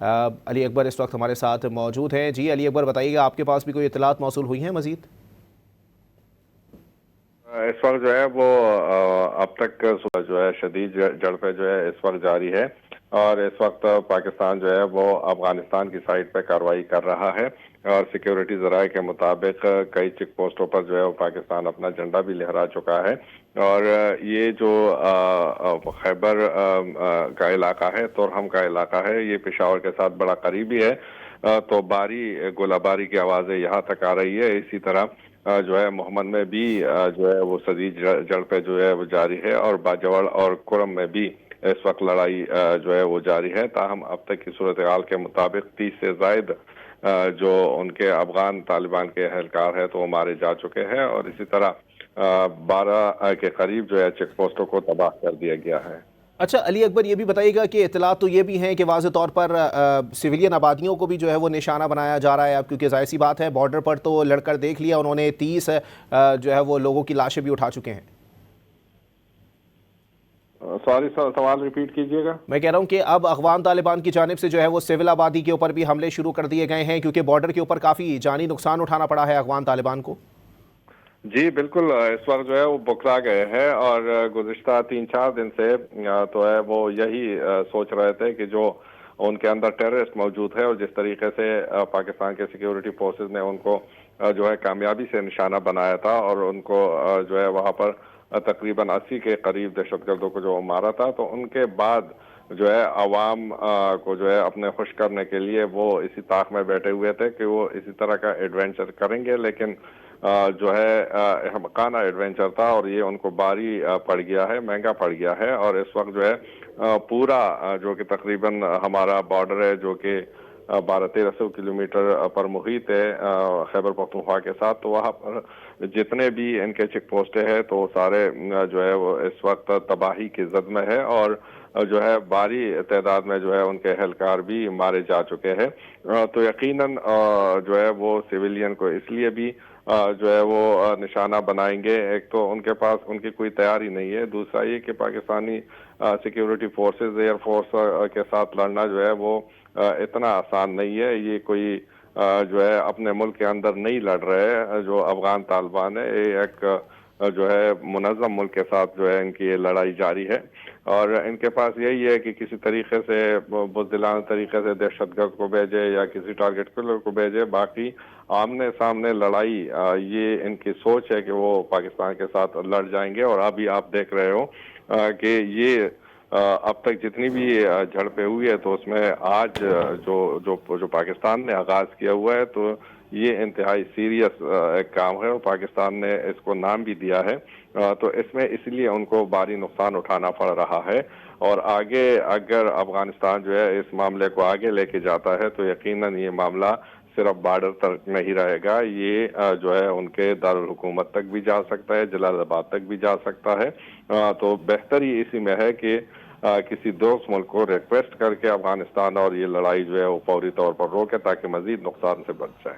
علی اکبر اس وقت ہمارے ساتھ موجود ہیں۔ جی علی اکبر بتائیے گا، آپ کے پاس بھی کوئی اطلاعات موصول ہوئی ہیں مزید؟ اس وقت جو ہے وہ اب تک جو ہے شدید جھڑپیں جو ہے اس وقت جاری ہے، اور اس وقت پاکستان جو ہے وہ افغانستان کی سائٹ پہ کارروائی کر رہا ہے، اور سیکیورٹی ذرائع کے مطابق کئی چیک پوسٹوں پر جو ہے وہ پاکستان اپنا جھنڈا بھی لہرا چکا ہے۔ اور یہ جو خیبر کا علاقہ ہے، تورہم کا علاقہ ہے، یہ پشاور کے ساتھ بڑا قریبی ہے، تو گولہ باری کی آوازیں یہاں تک آ رہی ہے۔ اسی طرح جو ہے محمد میں بھی جو ہے وہ شدید جھڑپیں جو ہے وہ جاری ہے، اور باجوڑ اور کرم میں بھی اس وقت لڑائی جو ہے وہ جاری ہے۔ تاہم اب تک کی صورتحال کے مطابق 30 سے زائد جو ان کے افغان طالبان کے اہلکار ہیں تو وہ مارے جا چکے ہیں، اور اسی طرح 12 کے قریب جو ہے چیک پوسٹوں کو تباہ کر دیا گیا ہے۔ اچھا علی اکبر، یہ بھی بتائیے گا کہ اطلاعات تو یہ بھی ہیں کہ واضح طور پر سویلین آبادیوں کو بھی جو ہے وہ نشانہ بنایا جا رہا ہے، اب کیونکہ ظاہر سی بات ہے بارڈر پر تو لڑ کر دیکھ لیا انہوں نے، 30 جو ہے وہ لوگوں کی لاشیں بھی اٹھا چکے ہیں۔ سوری سوال ریپیٹ کیجئے گا۔ میں کہہ رہا ہوں کہ اب افغان طالبان کی جانب سے جو ہے وہ سول آبادی کے اوپر بھی حملے شروع کر دیے گئے ہیں، کیونکہ بارڈر کے اوپر کافی جانی نقصان اٹھانا پڑا ہے افغان طالبان کو۔ جی بالکل، اس وقت جو ہے وہ بکھرا گئے ہیں، اور گزشتہ 3-4 دن سے تو ہے وہ یہی سوچ رہے تھے کہ جو ان کے اندر ٹیررسٹ موجود ہے، اور جس طریقے سے پاکستان کے سیکیورٹی فورسز نے ان کو جو ہے کامیابی سے نشانہ بنایا تھا، اور ان کو جو ہے وہاں پر تقریباً 80 کے قریب دہشت گردوں کو جو مارا تھا، تو ان کے بعد جو ہے عوام کو جو ہے اپنے خوش کرنے کے لیے وہ اسی طاق میں بیٹھے ہوئے تھے کہ وہ اسی طرح کا ایڈونچر کریں گے، لیکن جو ہے احمقانہ ایڈونچر تھا، اور یہ ان کو باری پڑ گیا ہے، مہنگا پڑ گیا ہے۔ اور اس وقت جو ہے پورا جو کہ تقریباً ہمارا بارڈر ہے، جو کہ 1200-1300 کلومیٹر پر محیط ہے خیبر پختونخوا کے ساتھ، تو وہاں پر جتنے بھی ان کے چیک پوسٹیں ہیں تو سارے جو ہے وہ اس وقت تباہی کی زد میں ہے، اور جو ہے بھاری تعداد میں جو ہے ان کے اہلکار بھی مارے جا چکے ہیں۔ تو یقیناً جو ہے وہ سویلین کو اس لیے بھی جو ہے وہ نشانہ بنائیں گے، ایک تو ان کے پاس ان کی کوئی تیاری نہیں ہے، دوسرا یہ کہ Pakistani security forces air force کے ساتھ لڑنا جو ہے وہ اتنا آسان نہیں ہے۔ یہ کوئی جو ہے اپنے ملک کے اندر نہیں لڑ رہے، جو افغان طالبان ہے یہ ایک جو ہے منظم ملک کے ساتھ جو ہے ان کی یہ لڑائی جاری ہے، اور ان کے پاس یہی ہے کہ کسی طریقے سے بزدلانہ طریقے سے دہشت گرد کو بھیجے یا کسی ٹارگٹ کلر کو بھیجے، باقی آمنے سامنے لڑائی یہ ان کی سوچ ہے کہ وہ پاکستان کے ساتھ لڑ جائیں گے۔ اور ابھی آپ دیکھ رہے ہو کہ یہ اب تک جتنی بھی جھڑپیں ہوئی ہے تو اس میں آج جو پاکستان نے آغاز کیا ہوا ہے، تو یہ انتہائی سیریس ایک کام ہے، اور پاکستان نے اس کو نام بھی دیا ہے، تو اس میں اس لیے ان کو بھاری نقصان اٹھانا پڑ رہا ہے۔ اور آگے اگر افغانستان جو ہے اس معاملے کو آگے لے کے جاتا ہے تو یقیناً یہ معاملہ صرف بارڈر تک نہیں رہے گا، یہ جو ہے ان کے دارالحکومت تک بھی جا سکتا ہے، جلال آباد تک بھی جا سکتا ہے۔ تو بہتر ہی اسی میں ہے کہ کسی دوست ملک کو ریکویسٹ کر کے افغانستان اور یہ لڑائی جو ہے وہ فوری طور پر روکے، تاکہ مزید نقصان سے بچ جائے۔